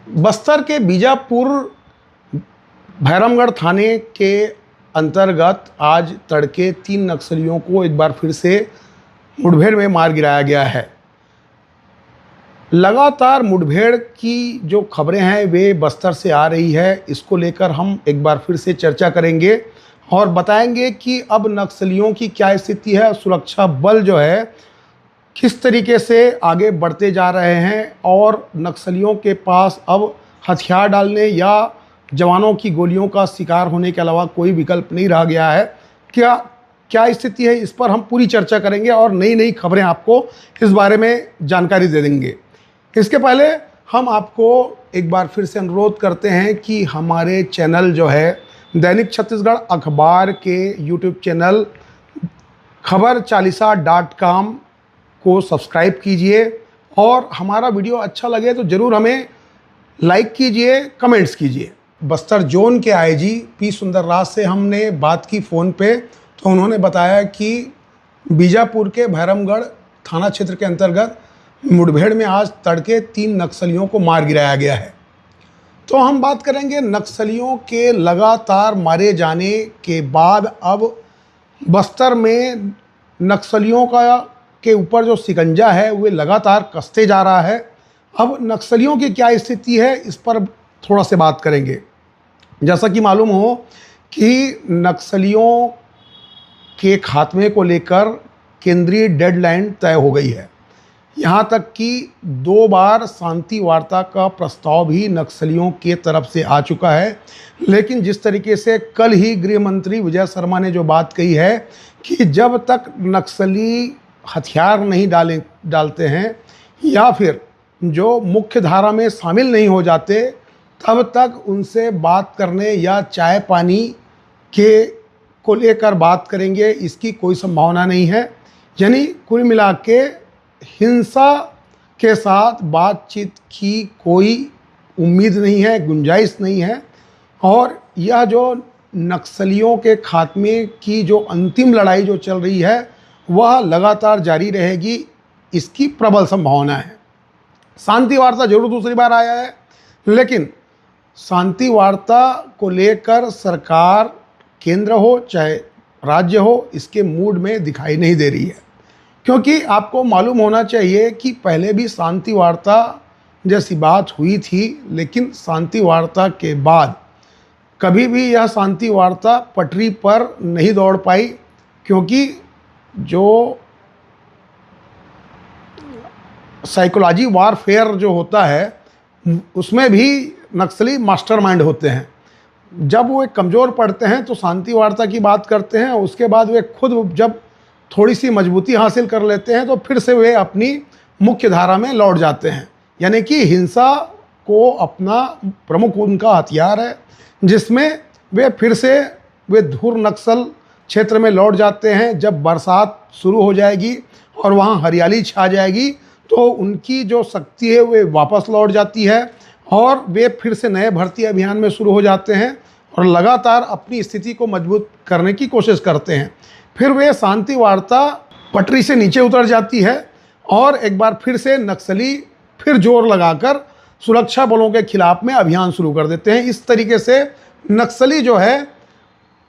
बस्तर के बीजापुर भैरमगढ़ थाने के अंतर्गत आज तड़के 3 नक्सलियों को एक बार फिर से मुठभेड़ में मार गिराया गया है। लगातार मुठभेड़ की जो खबरें हैं वे बस्तर से आ रही है, इसको लेकर हम एक बार फिर से चर्चा करेंगे और बताएंगे कि अब नक्सलियों की क्या स्थिति है, सुरक्षा बल जो है किस तरीके से आगे बढ़ते जा रहे हैं और नक्सलियों के पास अब हथियार डालने या जवानों की गोलियों का शिकार होने के अलावा कोई विकल्प नहीं रह गया है। क्या स्थिति है, इस पर हम पूरी चर्चा करेंगे और नई नई खबरें आपको इस बारे में जानकारी दे देंगे। इसके पहले हम आपको एक बार फिर से अनुरोध करते हैं कि हमारे चैनल जो है दैनिक छत्तीसगढ़ अखबार के यूट्यूब चैनल खबरचालीसा.com को सब्सक्राइब कीजिए और हमारा वीडियो अच्छा लगे तो ज़रूर हमें लाइक कीजिए, कमेंट्स कीजिए। बस्तर जोन के आईजी पी सुंदरराज से हमने बात की फ़ोन पे, तो उन्होंने बताया कि बीजापुर के भैरमगढ़ थाना क्षेत्र के अंतर्गत मुठभेड़ में आज तड़के 3 नक्सलियों को मार गिराया गया है। तो हम बात करेंगे नक्सलियों के लगातार मारे जाने के बाद अब बस्तर में नक्सलियों के ऊपर जो शिकंजा है वे लगातार कसते जा रहा है। अब नक्सलियों की क्या स्थिति है, इस पर थोड़ा से बात करेंगे। जैसा कि मालूम हो कि नक्सलियों के खात्मे को लेकर केंद्रीय डेडलाइन तय हो गई है। यहाँ तक कि 2 बार शांति वार्ता का प्रस्ताव भी नक्सलियों के तरफ से आ चुका है, लेकिन जिस तरीके से कल ही गृह मंत्री विजय शर्मा ने जो बात कही है कि जब तक नक्सली हथियार नहीं डालते हैं या फिर जो मुख्य धारा में शामिल नहीं हो जाते तब तक उनसे बात करने या चाय पानी को लेकर बात करेंगे, इसकी कोई संभावना नहीं है। यानी कुल मिला के हिंसा के साथ बातचीत की कोई उम्मीद नहीं है, गुंजाइश नहीं है। और यह जो नक्सलियों के खात्मे की जो अंतिम लड़ाई जो चल रही है वह लगातार जारी रहेगी, इसकी प्रबल संभावना है। शांति वार्ता जरूर दूसरी बार आया है, लेकिन शांति वार्ता को लेकर सरकार केंद्र हो चाहे राज्य हो इसके मूड में दिखाई नहीं दे रही है। क्योंकि आपको मालूम होना चाहिए कि पहले भी शांति वार्ता जैसी बात हुई थी, लेकिन शांति वार्ता के बाद कभी भी यह शांति वार्ता पटरी पर नहीं दौड़ पाई, क्योंकि जो साइकोलॉजी वारफेयर जो होता है उसमें भी नक्सली मास्टरमाइंड होते हैं। जब वो कमज़ोर पड़ते हैं तो शांति वार्ता की बात करते हैं, उसके बाद वे खुद जब थोड़ी सी मजबूती हासिल कर लेते हैं तो फिर से वे अपनी मुख्य धारा में लौट जाते हैं। यानी कि हिंसा को अपना प्रमुख उनका हथियार है, जिसमें वे फिर से धुर नक्सल क्षेत्र में लौट जाते हैं। जब बरसात शुरू हो जाएगी और वहाँ हरियाली छा जाएगी तो उनकी जो शक्ति है वे वापस लौट जाती है और वे फिर से नए भर्ती अभियान में शुरू हो जाते हैं और लगातार अपनी स्थिति को मजबूत करने की कोशिश करते हैं। फिर वे शांति वार्ता पटरी से नीचे उतर जाती है और एक बार फिर से नक्सली फिर जोर लगाकर सुरक्षा बलों के खिलाफ में अभियान शुरू कर देते हैं। इस तरीके से नक्सली जो है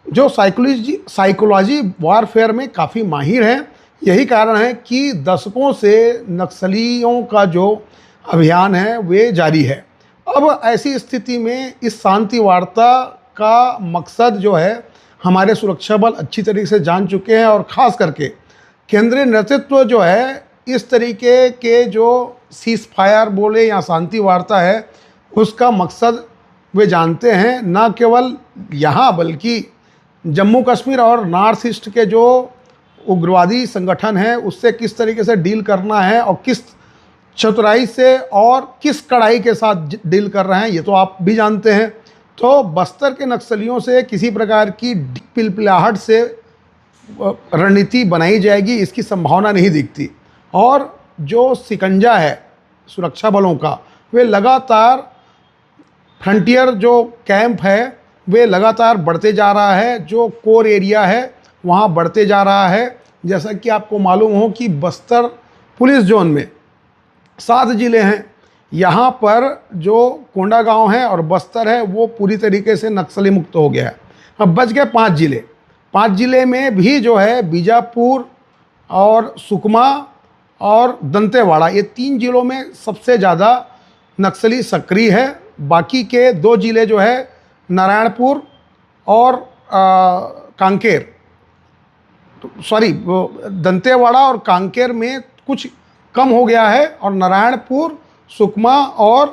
जो साइकोलॉजी वारफेयर में काफ़ी माहिर हैं। यही कारण है कि दशकों से नक्सलियों का जो अभियान है वे जारी है। अब ऐसी स्थिति में इस शांति वार्ता का मकसद जो है हमारे सुरक्षा बल अच्छी तरीके से जान चुके हैं और ख़ास करके केंद्रीय नेतृत्व जो है इस तरीके के जो सीज फायर बोले या शांति वार्ता है उसका मकसद वे जानते हैं। न केवल यहाँ बल्कि जम्मू कश्मीर और नॉर्थ ईस्ट के जो उग्रवादी संगठन हैं उससे किस तरीके से डील करना है और किस चतुराई से और किस कड़ाई के साथ डील कर रहे हैं ये तो आप भी जानते हैं। तो बस्तर के नक्सलियों से किसी प्रकार की पिलपिलाहट से रणनीति बनाई जाएगी इसकी संभावना नहीं दिखती। और जो शिकंजा है सुरक्षा बलों का वे लगातार फ्रंटियर जो कैंप है वे लगातार बढ़ते जा रहा है, जो कोर एरिया है वहाँ बढ़ते जा रहा है। जैसा कि आपको मालूम हो कि बस्तर पुलिस जोन में 7 ज़िले हैं, यहाँ पर जो कोंडागांव है और बस्तर है वो पूरी तरीके से नक्सली मुक्त हो गया है। अब बच गए 5 जिले। 5 जिले में भी जो है बीजापुर और सुकमा और दंतेवाड़ा, ये 3 जिलों में सबसे ज़्यादा नक्सली सक्रिय है। बाकी के 2 जिले जो है नारायणपुर और कांकेर, सॉरी दंतेवाड़ा और कांकेर में कुछ कम हो गया है, और नारायणपुर, सुकमा और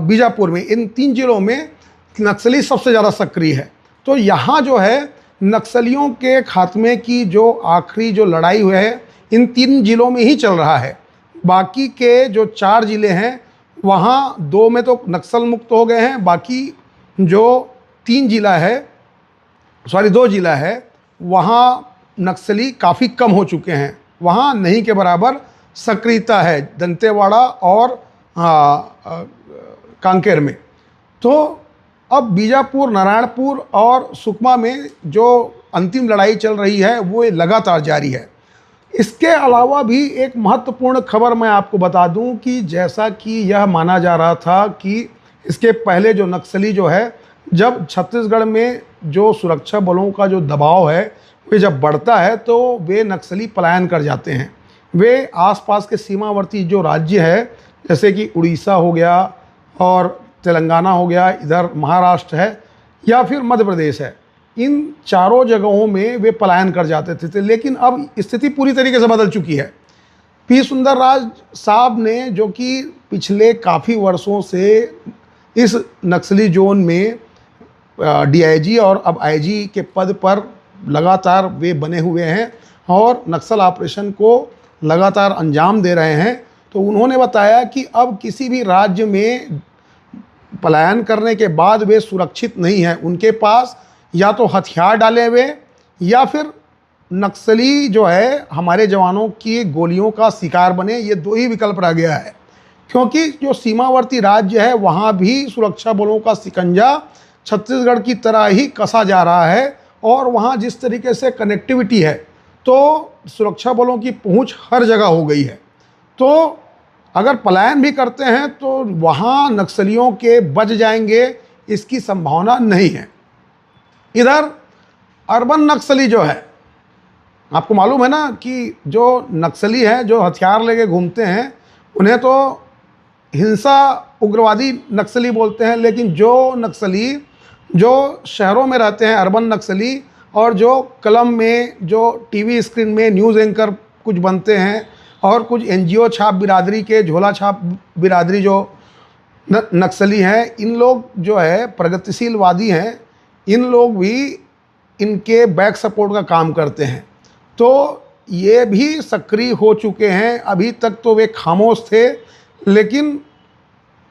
बीजापुर में, इन 3 जिलों में नक्सली सबसे ज़्यादा सक्रिय है। तो यहाँ जो है नक्सलियों के खात्मे की जो आखिरी जो लड़ाई हुई है इन 3 जिलों में ही चल रहा है। बाकी के जो 4 जिले हैं वहाँ 2 में तो नक्सल मुक्त हो गए हैं, बाकी जो 2 जिला है वहाँ नक्सली काफ़ी कम हो चुके हैं, वहाँ नहीं के बराबर सक्रियता है दंतेवाड़ा और कांकेर में। तो अब बीजापुर, नारायणपुर और सुकमा में जो अंतिम लड़ाई चल रही है वो लगातार जारी है। इसके अलावा भी एक महत्वपूर्ण खबर मैं आपको बता दूं कि जैसा कि यह माना जा रहा था कि इसके पहले जो नक्सली जो है, जब छत्तीसगढ़ में जो सुरक्षा बलों का जो दबाव है वे जब बढ़ता है तो वे नक्सली पलायन कर जाते हैं। वे आसपास के सीमावर्ती जो राज्य है जैसे कि उड़ीसा हो गया और तेलंगाना हो गया, इधर महाराष्ट्र है या फिर मध्य प्रदेश है, इन चारों जगहों में वे पलायन कर जाते थे। लेकिन अब स्थिति पूरी तरीके से बदल चुकी है। पी सुंदरराज साहब ने, जो कि पिछले काफ़ी वर्षों से इस नक्सली जोन में डीआईजी और अब आईजी के पद पर लगातार वे बने हुए हैं और नक्सल ऑपरेशन को लगातार अंजाम दे रहे हैं, तो उन्होंने बताया कि अब किसी भी राज्य में पलायन करने के बाद वे सुरक्षित नहीं हैं। उनके पास या तो हथियार डाले हुए या फिर नक्सली जो है हमारे जवानों की गोलियों का शिकार बने, ये 2 ही विकल्प रह गया है। क्योंकि जो सीमावर्ती राज्य है वहाँ भी सुरक्षा बलों का शिकंजा छत्तीसगढ़ की तरह ही कसा जा रहा है, और वहाँ जिस तरीके से कनेक्टिविटी है तो सुरक्षा बलों की पहुँच हर जगह हो गई है। तो अगर पलायन भी करते हैं तो वहाँ नक्सलियों के बच जाएंगे, इसकी संभावना नहीं है। इधर अर्बन नक्सली जो है, आपको मालूम है ना कि जो नक्सली हैं जो हथियार लेके घूमते हैं उन्हें तो हिंसा उग्रवादी नक्सली बोलते हैं, लेकिन जो नक्सली जो शहरों में रहते हैं अर्बन नक्सली, और जो कलम में जो टीवी स्क्रीन में न्यूज़ एंकर कुछ बनते हैं और कुछ एनजीओ छाप बिरादरी के झोला छाप बिरादरी जो नक्सली हैं, इन लोग जो है प्रगतिशीलवादी हैं, इन लोग भी इनके बैक सपोर्ट का काम करते हैं। तो ये भी सक्रिय हो चुके हैं। अभी तक तो वे खामोश थे, लेकिन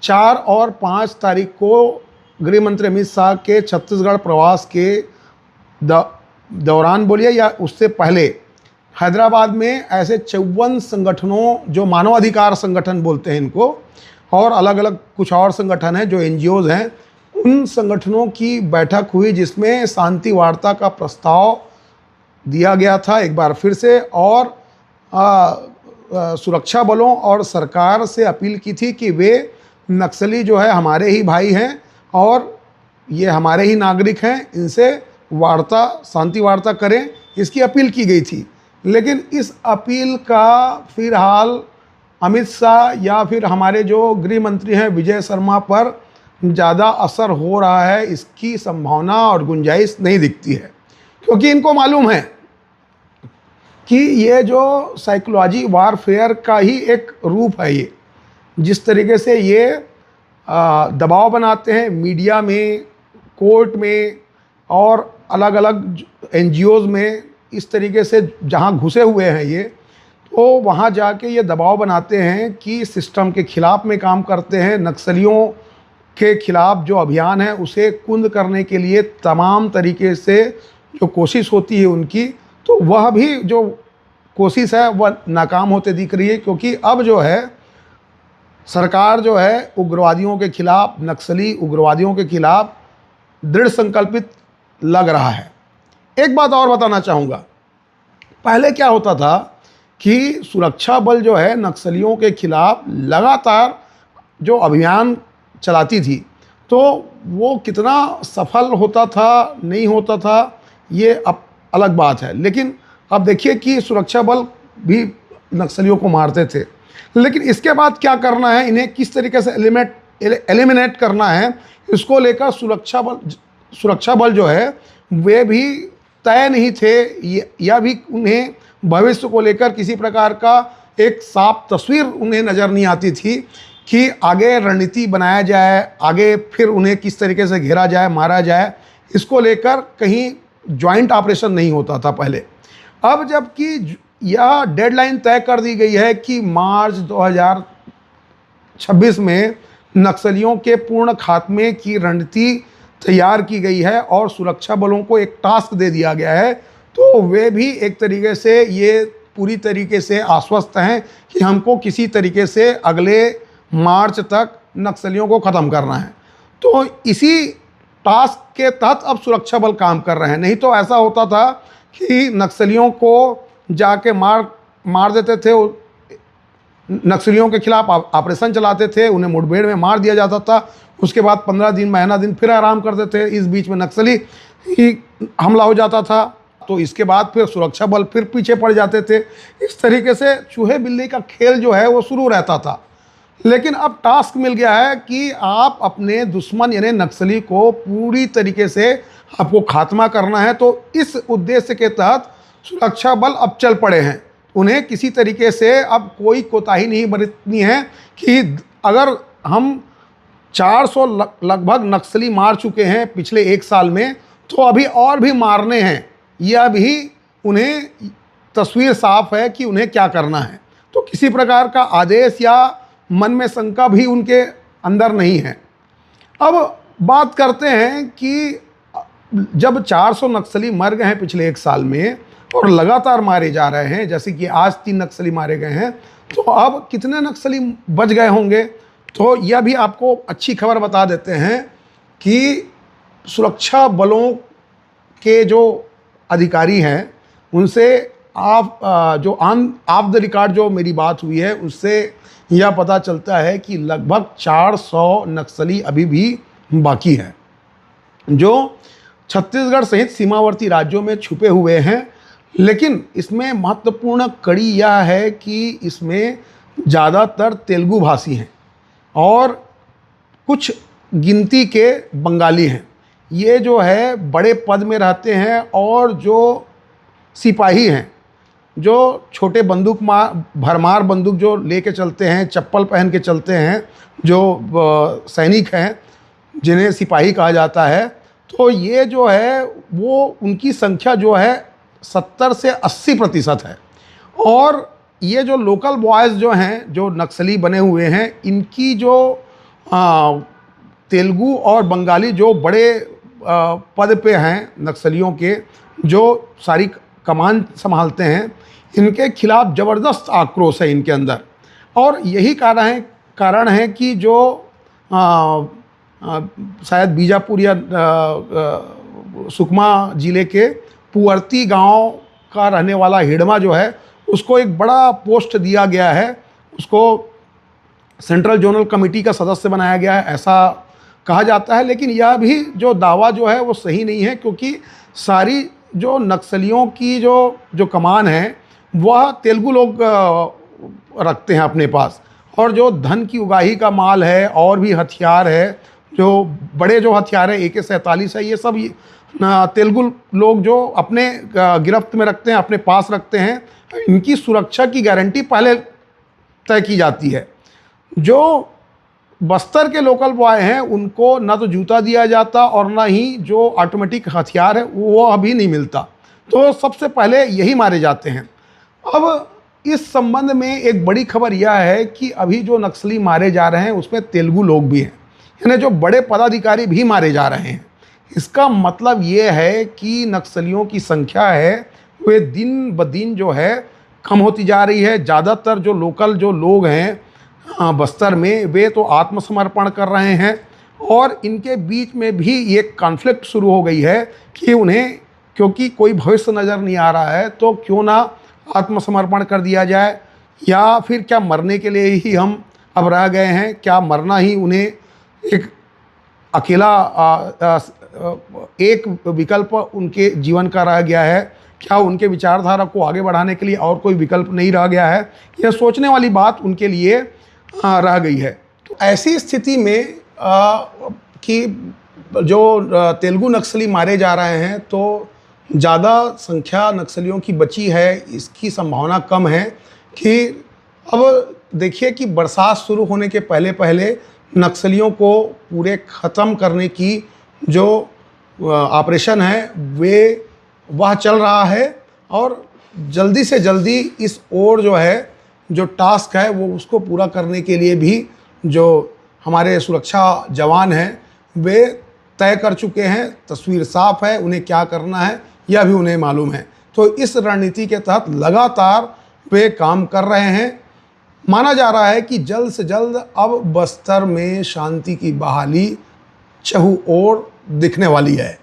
4 और 5 तारीख को गृह मंत्री अमित शाह के छत्तीसगढ़ प्रवास के दौरान बोलिए या उससे पहले हैदराबाद में ऐसे 54 संगठनों, जो मानवाधिकार संगठन बोलते हैं इनको, और अलग अलग कुछ और संगठन हैं जो एनजीओज़ हैं, उन संगठनों की बैठक हुई जिसमें शांति वार्ता का प्रस्ताव दिया गया था एक बार फिर से, और सुरक्षा बलों और सरकार से अपील की थी कि वे नक्सली जो है हमारे ही भाई हैं और ये हमारे ही नागरिक हैं, इनसे वार्ता, शांति वार्ता करें, इसकी अपील की गई थी। लेकिन इस अपील का फिलहाल अमित शाह या फिर हमारे जो गृह मंत्री हैं विजय शर्मा पर ज़्यादा असर हो रहा है, इसकी संभावना और गुंजाइश नहीं दिखती है, क्योंकि इनको मालूम है कि ये जो साइकोलॉजी वारफेयर का ही एक रूप है। ये जिस तरीके से ये दबाव बनाते हैं मीडिया में, कोर्ट में और अलग अलग एनजीओज़ में, इस तरीके से जहाँ घुसे हुए हैं ये, तो वहाँ जाके ये दबाव बनाते हैं कि सिस्टम के ख़िलाफ़ में काम करते हैं। नक्सलियों के ख़िलाफ़ जो अभियान है उसे कुंद करने के लिए तमाम तरीके से जो कोशिश होती है उनकी, तो वह भी जो कोशिश है वह नाकाम होते दिख रही है, क्योंकि अब जो है सरकार जो है उग्रवादियों के ख़िलाफ़, नक्सली उग्रवादियों के ख़िलाफ़ दृढ़ संकल्पित लग रहा है। एक बात और बताना चाहूँगा, पहले क्या होता था कि सुरक्षा बल जो है नक्सलियों के ख़िलाफ़ लगातार जो अभियान चलाती थी, तो वो कितना सफल होता था नहीं होता था ये अब अलग बात है। लेकिन अब देखिए कि सुरक्षा बल भी नक्सलियों को मारते थे, लेकिन इसके बाद क्या करना है, इन्हें किस तरीके से एलिमिनेट करना है, इसको लेकर सुरक्षा बल जो है वे भी तय नहीं थे, या भी उन्हें भविष्य को लेकर किसी प्रकार का एक साफ तस्वीर उन्हें नज़र नहीं आती थी कि आगे रणनीति बनाया जाए, आगे फिर उन्हें किस तरीके से घेरा जाए, मारा जाए। इसको लेकर कहीं जॉइंट ऑपरेशन नहीं होता था पहले। अब जबकि यह डेडलाइन तय कर दी गई है कि मार्च 2026 में नक्सलियों के पूर्ण खात्मे की रणनीति तैयार की गई है और सुरक्षा बलों को एक टास्क दे दिया गया है, तो वे भी एक तरीके से ये पूरी तरीके से आश्वस्त हैं कि हमको किसी तरीके से अगले मार्च तक नक्सलियों को ख़त्म करना है। तो इसी टास्क के तहत अब सुरक्षा बल काम कर रहे हैं। नहीं तो ऐसा होता था कि नक्सलियों को जाके मार देते थे, नक्सलियों के खिलाफ ऑपरेशन चलाते थे, उन्हें मुठभेड़ में मार दिया जाता था, उसके बाद 15 दिन महीना दिन फिर आराम करते थे, इस बीच में नक्सली ही हमला हो जाता था, तो इसके बाद फिर सुरक्षा बल फिर पीछे पड़ जाते थे। इस तरीके से चूहे बिल्ली का खेल जो है वो शुरू रहता था। लेकिन अब टास्क मिल गया है कि आप अपने दुश्मन यानी नक्सली को पूरी तरीके से आपको खात्मा करना है। तो इस उद्देश्य के तहत सुरक्षा बल अब चल पड़े हैं। उन्हें किसी तरीके से अब कोई कोताही नहीं बरतनी है कि अगर हम 400 लगभग नक्सली मार चुके हैं पिछले 1 साल में, तो अभी और भी मारने हैं, यह भी उन्हें तस्वीर साफ है कि उन्हें क्या करना है। तो किसी प्रकार का आदेश या मन में शंका भी उनके अंदर नहीं है। अब बात करते हैं कि जब 400 नक्सली मर गए हैं पिछले 1 साल में और लगातार मारे जा रहे हैं, जैसे कि आज 3 नक्सली मारे गए हैं, तो अब कितने नक्सली बच गए होंगे। तो यह भी आपको अच्छी खबर बता देते हैं कि सुरक्षा बलों के जो अधिकारी हैं उनसे आप जो ऑफ द रिकॉर्ड जो मेरी बात हुई है उससे यह पता चलता है कि लगभग 400 नक्सली अभी भी बाकी हैं, जो छत्तीसगढ़ सहित सीमावर्ती राज्यों में छुपे हुए हैं। लेकिन इसमें महत्वपूर्ण कड़ी यह है कि इसमें ज़्यादातर तेलुगु भाषी हैं और कुछ गिनती के बंगाली हैं। ये जो है बड़े पद में रहते हैं और जो सिपाही हैं, जो छोटे भरमार बंदूक जो लेके चलते हैं, चप्पल पहन के चलते हैं, जो सैनिक हैं जिन्हें सिपाही कहा जाता है, तो ये जो है वो उनकी संख्या जो है 70 से 80% है। और ये जो लोकल बॉयज़ जो हैं, जो नक्सली बने हुए हैं, इनकी जो तेलुगु और बंगाली जो बड़े पद पे हैं नक्सलियों के, जो सारी कमान संभालते हैं, इनके खिलाफ ज़बरदस्त आक्रोश है इनके अंदर। और यही कारण है कि जो शायद बीजापुर या सुकमा ज़िले के पुअर्ती गांव का रहने वाला हिडमा जो है, उसको एक बड़ा पोस्ट दिया गया है, उसको सेंट्रल जोनल कमेटी का सदस्य बनाया गया है, ऐसा कहा जाता है। लेकिन यह भी जो दावा जो है वो सही नहीं है, क्योंकि सारी जो नक्सलियों की जो कमान है वह तेलुगु लोग रखते हैं अपने पास, और जो धन की उगाही का माल है और भी हथियार है, जो बड़े जो हथियार है AK-47 है, ये सब तेलुगु लोग जो अपने गिरफ्त में रखते हैं, अपने पास रखते हैं। इनकी सुरक्षा की गारंटी पहले तय की जाती है। जो बस्तर के लोकल बॉय हैं उनको ना तो जूता दिया जाता और ना ही जो ऑटोमेटिक हथियार है वो अभी नहीं मिलता, तो सबसे पहले यही मारे जाते हैं। अब इस संबंध में एक बड़ी खबर यह है कि अभी जो नक्सली मारे जा रहे हैं उसमें तेलुगु लोग भी हैं, यानी जो बड़े पदाधिकारी भी मारे जा रहे हैं। इसका मतलब ये है कि नक्सलियों की संख्या है वे दिन ब दिन जो है कम होती जा रही है। ज़्यादातर जो लोकल जो लोग हैं बस्तर में, वे तो आत्मसमर्पण कर रहे हैं, और इनके बीच में भी ये कॉन्फ्लिक्ट शुरू हो गई है कि उन्हें, क्योंकि कोई भविष्य नज़र नहीं आ रहा है, तो क्यों ना आत्मसमर्पण कर दिया जाए, या फिर क्या मरने के लिए ही हम अब रह गए हैं, क्या मरना ही उन्हें एक अकेला एक विकल्प उनके जीवन का रह गया है? क्या उनके विचारधारा को आगे बढ़ाने के लिए और कोई विकल्प नहीं रह गया है? यह सोचने वाली बात उनके लिए रह गई है। तो ऐसी स्थिति में कि जो तेलुगु नक्सली मारे जा रहे हैं, तो ज़्यादा संख्या नक्सलियों की बची है, इसकी संभावना कम है। कि अब देखिए कि बरसात शुरू होने के पहले पहले नक्सलियों को पूरे ख़त्म करने की जो ऑपरेशन है वह चल रहा है, और जल्दी से जल्दी इस ओर जो है जो टास्क है वो उसको पूरा करने के लिए भी जो हमारे सुरक्षा जवान हैं वे तय कर चुके हैं। तस्वीर साफ है, उन्हें क्या करना है यह भी उन्हें मालूम है। तो इस रणनीति के तहत लगातार वे काम कर रहे हैं। माना जा रहा है कि जल्द से जल्द अब बस्तर में शांति की बहाली चहुओर दिखने वाली है।